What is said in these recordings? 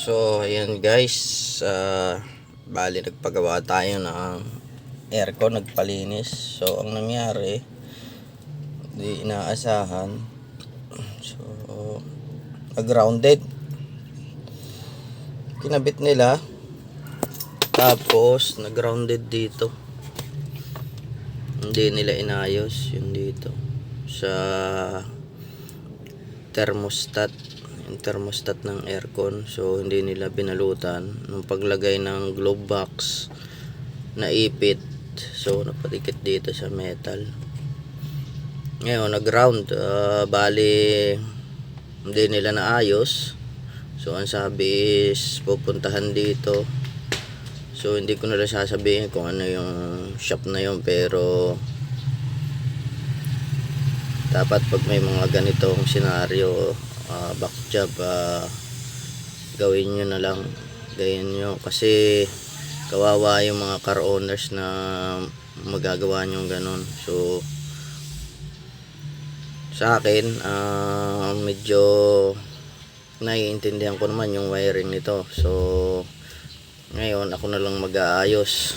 So ayan guys, bali nagpagawa tayo ng aircon, nagpalinis. So ang nangyari, di inaasahan, so nag-grounded, kinabit nila, tapos nag-grounded dito, hindi nila inayos yun dito sa thermostat, yung thermostat ng aircon. So hindi nila binalutan nung paglagay ng glove box, naipit, so napatikit dito sa metal. Ngayon nag-ground, bali hindi nila naayos. So ang sabi is pupuntahan dito. So hindi ko na lang sasabihin kung ano yung shop na yun, pero dapat pag may mga ganitong senaryo, back job, gawin nyo na lang, gayin nyo, kasi kawawa yung mga car owners na magagawa nyo ganun. So sa akin, medyo naiintindihan ko naman yung wiring nito. So ngayon ako na lang mag-aayos.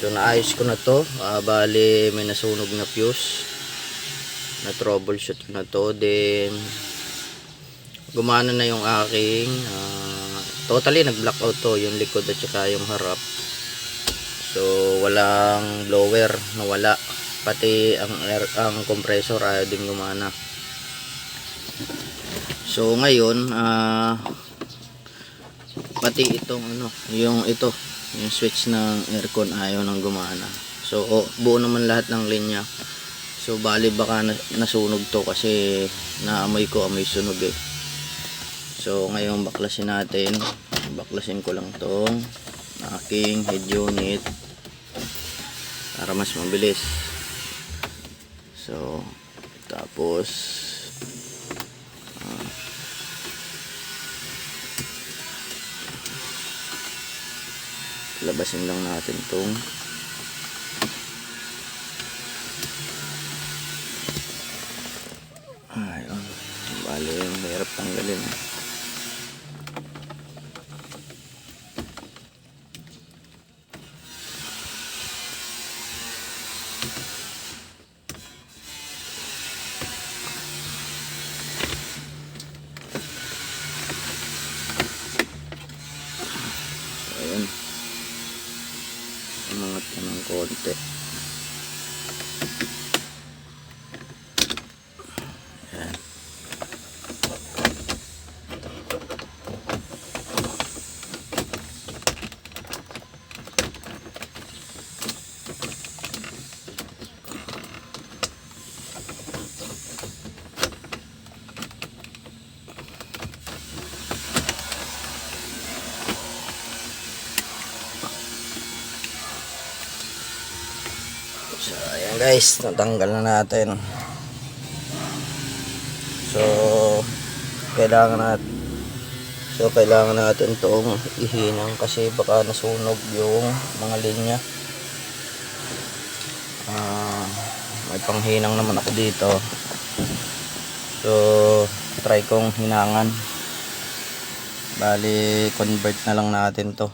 So naayos ko na to, bali may nasunog na fuse, na troubleshoot na to, then gumana na yung aking totally nag-blackout to, yung likod at saka yung harap. So walang blower, nawala, pati ang compressor ayaw din gumana. So ngayon pati itong yung switch ng aircon ayaw nang gumana. So buo naman lahat ng linya. So bali baka nasunog to kasi naamoy ko amoy sunog eh. So ngayon baklasin natin. Baklasin ko lang tong aking head unit para mas mabilis. So tapos labasin lang natin tong ayun, bali mahirap tanggalin. Ayun, umangat na ng konti. Ayan. So ayan guys, natanggal na natin. So kailangan natin tong ihinang kasi baka nasunog yung mga linya. May panghinang naman ako dito, so try kong hinangan. Bali convert na lang natin to.